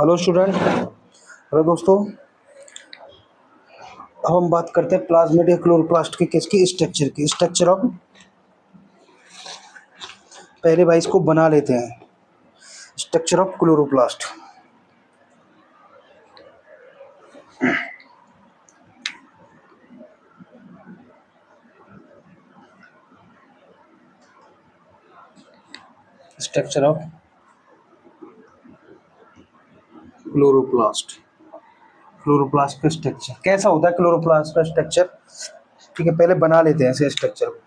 Hello student. Hello दोस्तों। अब हम बात करते हैं प्लाज्मेटिक क्लोरोप्लास्ट की किसकी स्ट्रक्चर ऑफ। पहले भाई इसको बना लेते हैं। Structure of chloroplast. Structure of chloroplast. Chloroplast का स्ट्रक्चर कैसा होता है? क्लोरोप्लास्ट का स्ट्रक्चर, ठीक है, पहले बना लेते हैं ऐसे स्ट्रक्चर को।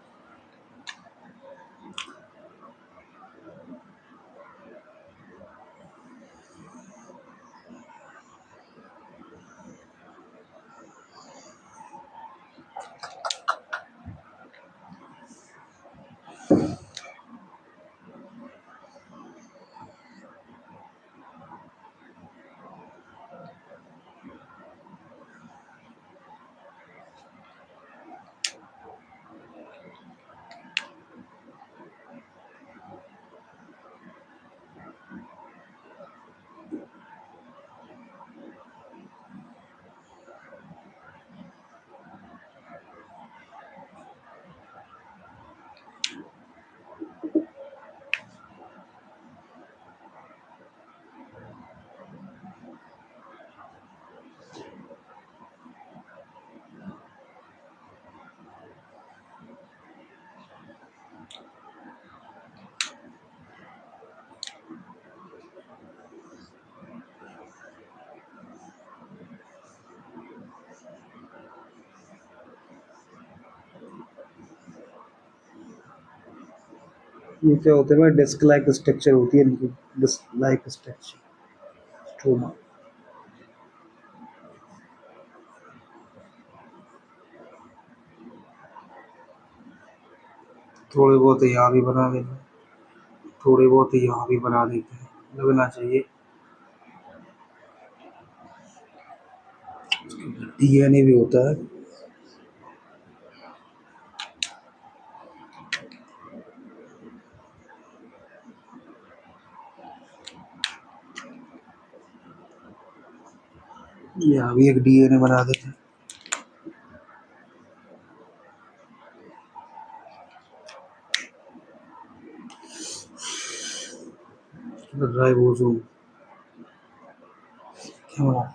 ये क्या होते हैं? डिस्क लाइक स्ट्रक्चर होती है इनकी। Disc like structure stroma. थोड़े बहुत यहाँ भी बना देते हैं, थोड़े बहुत यहाँ भी बना देते हैं, लगना चाहिए। डीएनए भी होता है। यहाँ भी एक डीएनए बना देते हैं। राइबोसोम क्या बना?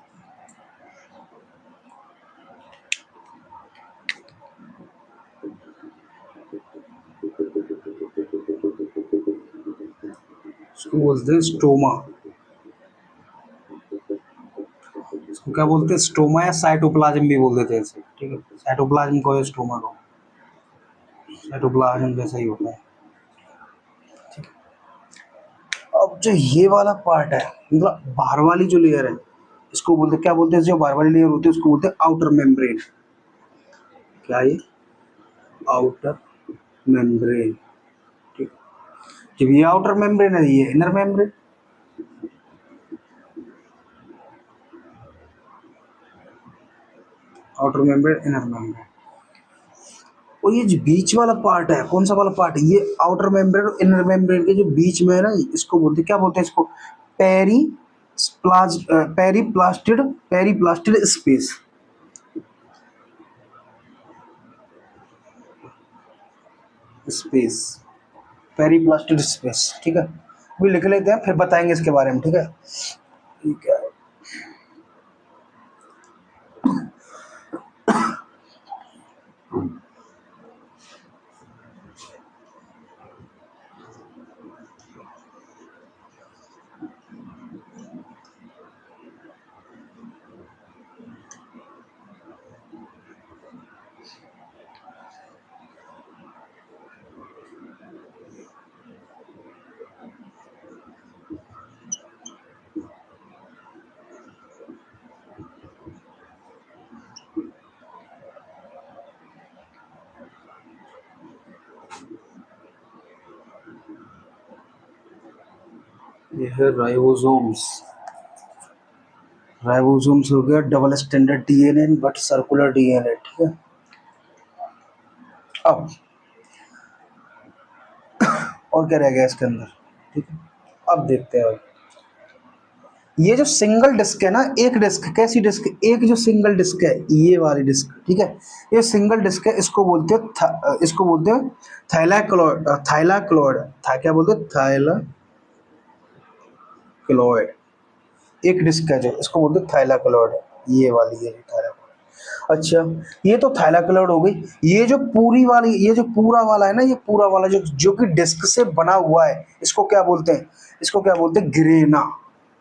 इसको बोलते हैं स्टोमा। इसको क्या बोलते हैं? स्टोमा या साइटोप्लाज्म भी बोल देते हैं इसे, ठीक है। साइटोप्लाज्म को या स्टोमा को, साइटोप्लाज्म जैसा ही होता है। अब जो ये वाला पार्ट है, मतलब बाहर वाली जो लेयर है, इसको बोलते क्या बोलते हैं? जो बाहर वाली लेयर होती है उसको बोलते हैं आउटर मेम्ब्रेन। क्या ये? आउटर मेम्ब्रेन, ठीक। जब ये आउटर मेम्ब्रेन है, ये inner membrane. Outer membrane, inner membrane. और ये जो बीच वाला पार्ट है, कौन सा वाला पार्ट है? ये आउटर मेम्ब्रेन और इनर मेम्ब्रेन के जो बीच में है ना, इसको बोलते क्या बोलते हैं? इसको पेरीप्लास्टिड स्पेस। स्पेस, पेरीप्लास्टिड स्पेस, ठीक है। अभी लिख लेते हैं, फिर बताएंगे इसके बारे में, ठीक है। ठीक है। ये है राइबोसोम्स। राइबोसोम्स हो गया double standard DNA but circular DNA, ठीक है। अब और क्या रह गया इसके अंदर, ठीक है। अब देखते हैं। ये जो सिंगल डिस्क है ना, एक डिस्क, कैसी डिस्क, एक जो सिंगल डिस्क है ये वाली डिस्क, ठीक है, ये सिंगल डिस्क है, इसको बोलते हैं इसको बोलते हैं थाइलाक्लोइड, थाइलाक्लोइड, क्या बोलते हैं, थाइलाक्लोइड। एक डिस्क है जो, इसको बोलते हैं थाइलाक्लोइड, ये वाली है थाइलाक्लोइड। अच्छा, ये तो थाइलाक्लोइड हो गई। ये जो पूरी वाली, ये जो पूरा वाला है ना, ये पूरा वाला जो जो कि डिस्क से बना हुआ है, इसको क्या बोलते हैं, इसको क्या बोलते हैं, ग्रेना।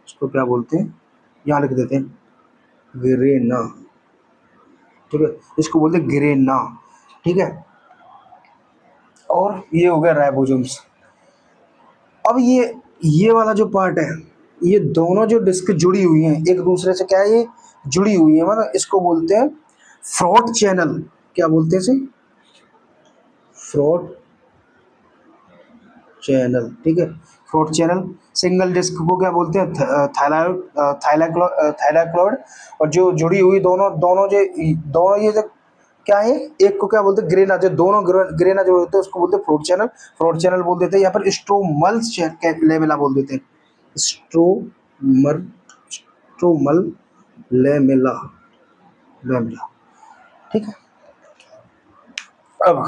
इसको क्या बोलते हैं, यहाँ लिख देते हैं ग्रेना, ठीक है, इसको बोलते हैं ग्रेना, ठीक है। और ये हो गया राइबोसोम्स। अब ये वाला जो पार्ट है, ये दोनों जो डिस्क जुड़ी हुई हैं एक दूसरे से, क्या है, ये जुड़ी हुई है, मतलब इसको बोलते हैं फ्रॉट चैनल। क्या बोलते हैं इसे, फ्रॉट चैनल, ठीक है, फ्रॉट चैनल। सिंगल डिस्क को क्या बोलते हैं, थाइलाक्लोइड। और जो जुड़ी हुई दोनों दोनों जो दोनों ये जो क्या है, एक को क्या बोलते हैं, ग्रेना। जो दोनों ग्रेना जो होते हैं उसको बोलते हैं फ्रूट चैनल, फ्रूट चैनल बोल देते हैं। यहाँ पर स्ट्रोमल्स लेमेला बोल देते हैं, स्ट्रोमर, स्ट्रोमल लेमेला, लेमेला, ठीक है। अब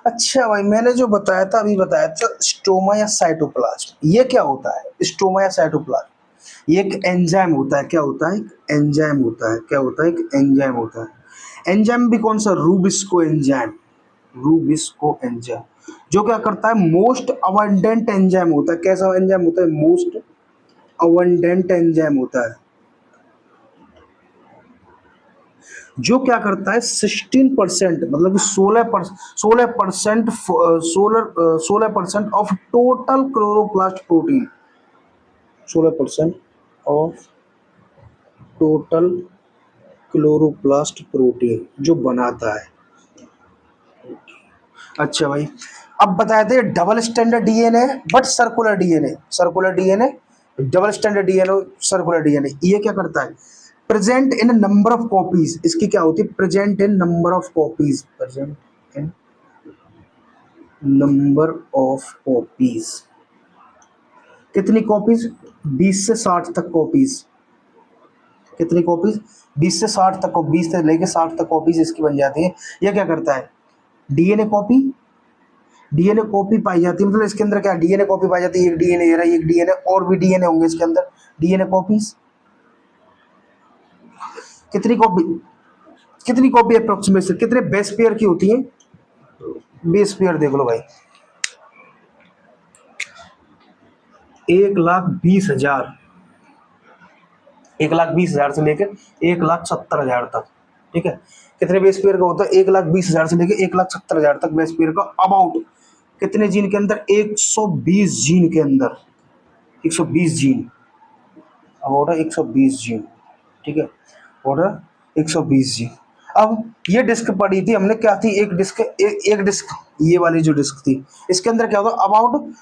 अच्छा भाई, मैंने जो बताया था, अभी बताया था स्टोमा या साइटोप्लाज्म, ये क्या होता है, स्टोमा या साइटोप्लाज्म, ये एक एंजाइम होता है। क्या होता है, एक एंजाइम होता है। क्या होता है, एक एंजाइम होता है। एंजाइम भी कौन सा, रूबिस्को एंजाइम, रूबिस्को एंजाइम, जो क्या करता है, मोस्ट अबंडेंट एंजाइम होता है। कैसा एंजाइम होता है, मोस्ट अबंडेंट एंजाइम होता है, जो क्या करता है 16%, मतलब कि 16% 16% of total chloroplast protein, 16% of total chloroplast protein जो बनाता है। अच्छा भाई, अब बताए थे double standard DNA but circular DNA, circular DNA, double standard DNA, circular DNA, ये क्या करता है, present in number of copies. इसकी क्या होती है, present in number of copies, present in number of copies. कितनी कॉपीज, 20 से 60 तक कॉपीज। कितनी कॉपीज, 20 से 60 तक, 20 से लेके 60 तक कॉपीज इसकी बन जाती है। यह क्या करता है, डीएनए कॉपी, डीएनए कॉपी पाई जाती है, मतलब इसके अंदर क्या, डीएनए कॉपी पाई जाती है, एक डीएनए ये रहा, एक डीएनए और भी डीएनए होंगे इसके अंदर, डीएनए कॉपीज। कितनी कॉपी, कितनी कॉपी अप्रोक्सीमेट, कितने बेस पेयर की होती है, बेस पेयर देख लो भाई, 1,20,000, 1,20,000 से लेकर 1,70,000 तक, ठीक है। कितने बेस पेयर का होता है, 1,20,000 से लेकर 1,70,000 तक बेस पेयर का। अबाउट कितने जीन के अंदर, 120 जीन के अंदर, 120 जीन, अबाउट 120 जीन, ठीक है, ऑर्डर 120 जी। अब ये डिस्क पड़ी थी हमने, क्या थी, एक डिस्क, एक डिस्क, ये वाली जो डिस्क थी, इसके अंदर क्या होता, अबाउट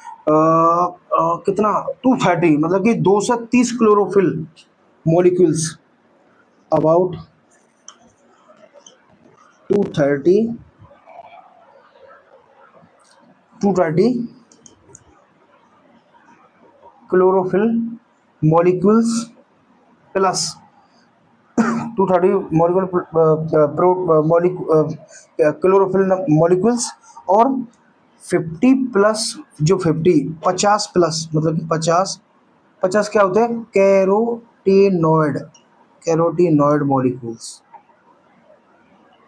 कितना, 230, मतलब कि 230 chlorophyll molecules, about 230, 230 chlorophyll molecules plus 230 chlorophyll molecules, और 50 प्लस, जो 50 प्लस, मतलब कि 50 क्या होते हैं, कैरोटीनॉइड, कैरोटीनॉइड मॉलिक्यूल्स,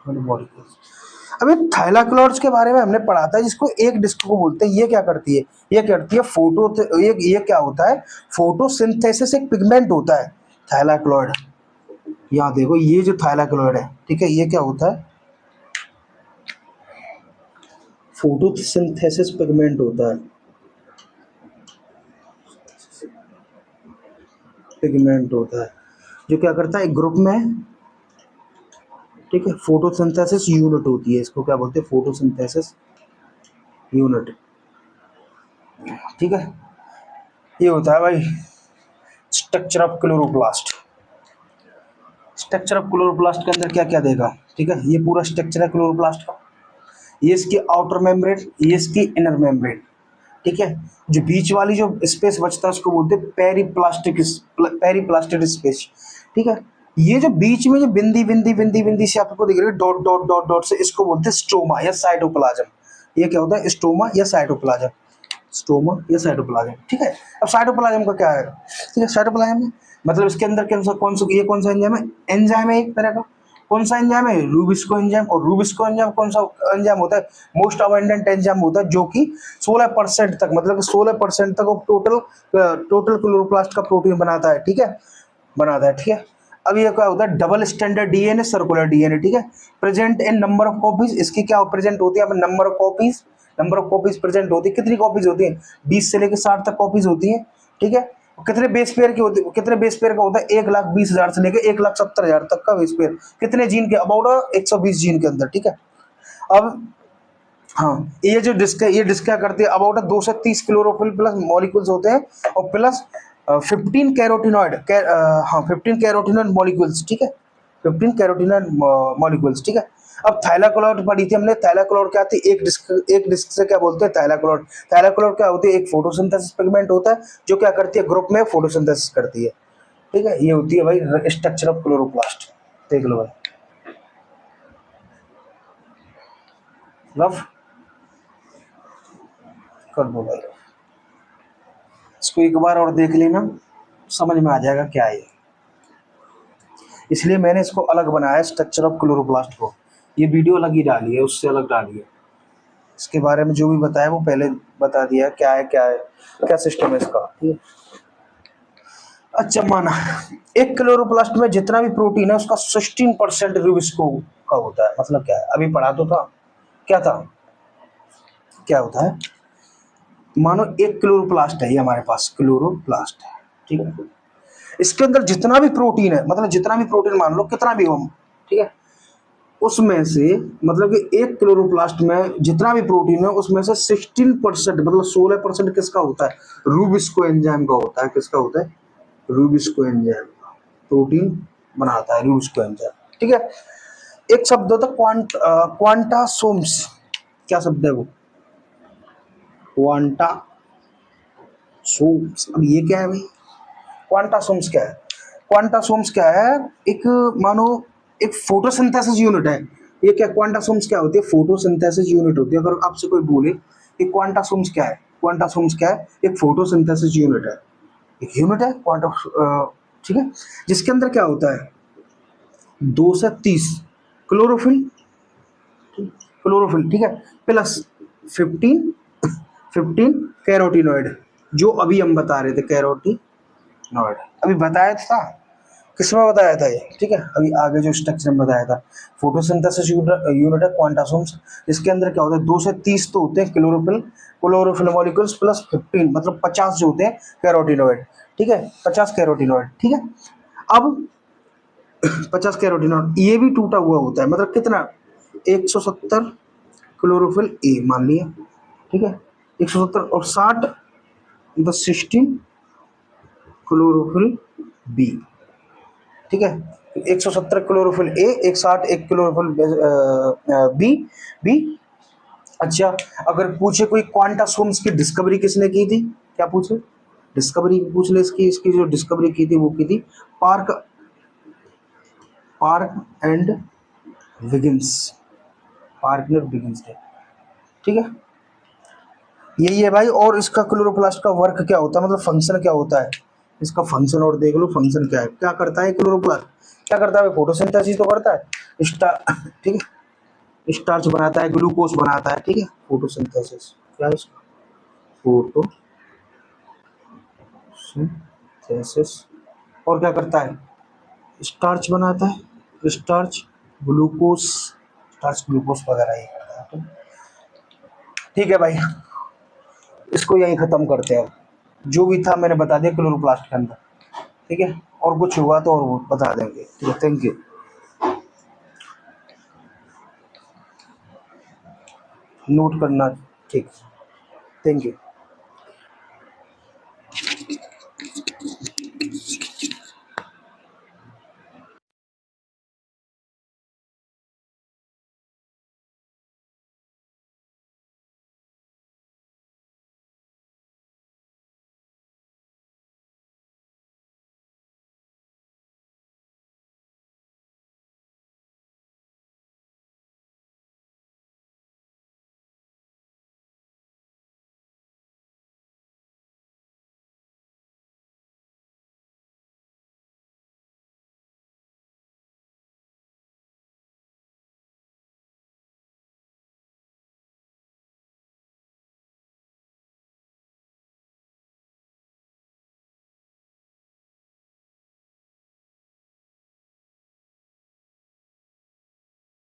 मॉलिक्यूल्स। अभी थाइलाक्लोइड्स के बारे में हमने पढ़ा था, जिसको एक डिस्क को बोलते हैं। ये क्या करती है, ये करती है ये क्या होता है, फोटोसिंथेसिस, एक पिगमेंट होता है थाइलाक्लोइड। यहाँ देखो, ये जो थाइलाक्लोइड है, ठीक है, ये क्या होता है, फोटोसिंथेसिस पिगमेंट होता है, पिगमेंट होता है, जो क्या करता है, एक ग्रुप में, ठीक है, फोटोसिंथेसिस यूनिट होती है, इसको क्या बोलते हैं, फोटोसिंथेसिस यूनिट, ठीक है। ये होता है भाई structure of chloroplast. Structure of chloroplast के अंदर क्या क्या देगा, ठीक है, ये पूरा स्ट्रक्चर है क्लोरोप्लास्ट का। ये इसकी आउटर मेम्ब्रेन, ये इसकी इनर मेम्ब्रेन। ठीक है, जो बीच वाली जो स्पेस बचता है उसको बोलते हैं पेरीप्लास्टिक स्पेस। ठीक है, ये जो बीच में जो बिंदी बिंदी बिंदी बिंदी से आपको दिख रही है, डॉट डॉट डॉट डॉट से, इसको बोलते हैं स्टोमा या साइटोप्लाज्म। ये क्या होता है, स्टोमा या साइटोप्लाज्म, स्टोमा या साइटोप्लाज्म। ठीक है, अब साइटोप्लाज्म का क्या है, ठीक है, साइटोप्लाज्म मतलब इसके अंदर कौन सा एंजाइम है, एंजाइम है एक तरह का। कौन सा एंजाइम है, रूबिस्को एंजाइम। और रूबिस्को एंजाइम कौन सा एंजाइम होता है, मोस्ट अबंडेंट एंजाइम होता है, जो कि 16% तक, मतलब 16% तक टोटल क्लोरोप्लास्ट का प्रोटीन बनाता है। ठीक है, बनाता है। ठीक है, अब ये क्या होता है, double standard DNA, circular DNA. ठीक है, present in number of copies, इसकी क्या प्रेजेंट होती है, number of copies, number of copies present होती है। कितनी कॉपीज होती है, 20 से लेकर 60 तक कॉपीज होती है। ठीक है, कितने बेस पेयर की होती है, कितने बेस पेयर का होता है, 1,20,000 से लेकर 1,70,000 तक का बेस पेयर। कितने जीन के, अबाउट 120 जीन के अंदर। ठीक है, अब हाँ, ये जो डिस्क है, ये डिस्क क्या करती है, अबाउट 230 क्लोरोफिल प्लस मॉलिक्यूल्स होते हैं, और प्लस 15 कैरोटिनॉइड, हाँ 15 कैरोटिनॉइड मॉलिक्यूल्स। ठीक है, 15 कैरोटिनॉइड मॉलिक्यूल्स। ठीक है, अब थाइलाकोलॉइड पढ़ी थी हमने, थाइलाकोलॉइड क्या आती है, एक डिस्क से क्या बोलते हैं, थाइलाकोलॉइड। थाइलाकोलॉइड क्या होती है, एक फोटोसिंथेसिस पिगमेंट होता है, जो क्या करती है, ग्रुप में फोटोसिंथेसिस करती है। ठीक है, ये होती है भाई स्ट्रक्चर ऑफ क्लोरोप्लास्ट। देख लो भाई, रफ कर दो भाई, इसको एक बार और देख लेना, समझ में आ जाएगा क्या है ये। इसलिए मैंने इसको अलग बनाया, स्ट्रक्चर ऑफ क्लोरोप्लास्ट को। ये वीडियो अलग ही डाली है, उससे अलग डाली है। इसके बारे में जो भी बताया वो पहले बता दिया, क्या है क्या है, क्या सिस्टम है इसका। ठीक है, अच्छा माना, एक क्लोरोप्लास्ट में जितना भी प्रोटीन है उसका 16% रूबिस्को का होता है। मतलब क्या है, अभी पढ़ा तो था, क्या था, क्या होता है, मानो एक क्लोरोप्लास्ट है, ये हमारे पास क्लोरोप्लास्ट है। ठीक है, इसके अंदर जितना भी प्रोटीन है, मतलब जितना भी प्रोटीन मान लो कितना भी हो, ठीक है, उसमें से मतलब कि एक क्लोरोप्लास्ट में जितना भी प्रोटीन है उसमें से 16%, मतलब 16% किसका होता है, रूबिस्को एंजाइम का होता है। किसका होता है, रूबिस्को एंजाइम का प्रोटीन बनाता है, रूबिस्को एंजाइम। ठीक है, एक शब्द होता है क्वांटासोम्स। क्या शब्द है वो, क्वांटासोम्स। अब ये क्या है भाई, क्वांटासोम्स क्या है, क्वांटासोम्स क्या है, एक मानो एक फोटोसिंथेसिस यूनिट है। ये क्या, क्वांटासोम्स क्या होती है, फोटोसिंथेसिस यूनिट होती है। अगर आपसे कोई बोले कि क्वांटासोम्स क्या है, क्वांटासोम्स क्या है, एक फोटोसिंथेसिस यूनिट है, एक यूनिट है क्वांटा। ठीक है, जिसके अंदर क्या होता है, 230 क्लोरोफिल, क्लोरोफिल। ठीक है, प्लस 15 15 कैरोटिनॉइड, जो अभी हम बता रहे थे, कैरोटिनॉइड अभी बताया था, किसमें बताया था ये। ठीक है, अभी आगे जो स्ट्रक्चर में बताया था, फोटोसिंथेसिस यूनिट है क्वांटासोम्स। इसके अंदर क्या होता है, 2 से 30 तो होते हैं क्लोरोफिल मॉलिक्यूल्स, प्लस 15 मतलब 50 जो होते हैं कैरोटिनॉइड। ठीक है, 50 कैरोटिनॉइड। ठीक है, अब 50 कैरोटिनॉइड ये भी टूटा हुआ होता है, मतलब कितना, 170 क्लोरोफिल ए मान लिया। ठीक है, 170, और 60 16 क्लोरोफिल बी। ठीक है, 170 क्लोरोफिल ए, 160 एक क्लोरोफिल बी बी। अच्छा, अगर पूछे कोई क्वांटासोम्स की डिस्कवरी किसने की थी, क्या पूछे, डिस्कवरी पूछ ले, इसकी इसकी जो डिस्कवरी की थी वो की थी park park and विगिंस, park and विगिंस ने। ठीक है, यही है भाई। और इसका क्लोरोप्लास्ट का वर्क क्या होता है, मतलब फंक्शन क्या होता है, इसका फंक्शन और देख लो, फंक्शन क्या है, क्या करता है क्लोरोप्लास्ट, क्या करता है, फोटोसिंथेसिस तो करता है, ठीक है, स्टार्च बनाता है, ग्लूकोज बनाता है। ठीक है, फोटोसिंथेसिस क्या है इसका, फोटोसिंथेसिस। और क्या करता है, स्टार्च बनाता है, स्टार्च ग्लूकोज वगैरह ये करता है। ठीक है भाई, इसको यहीं खत्म करते हैं। जो भी था मैंने बता दिया क्लोरोप्लास्ट के अंदर। ठीक है, और कुछ हुआ तो और वो बता देंगे। ठीक है, थैंक यू, नोट करना। ठीक, थैंक यू।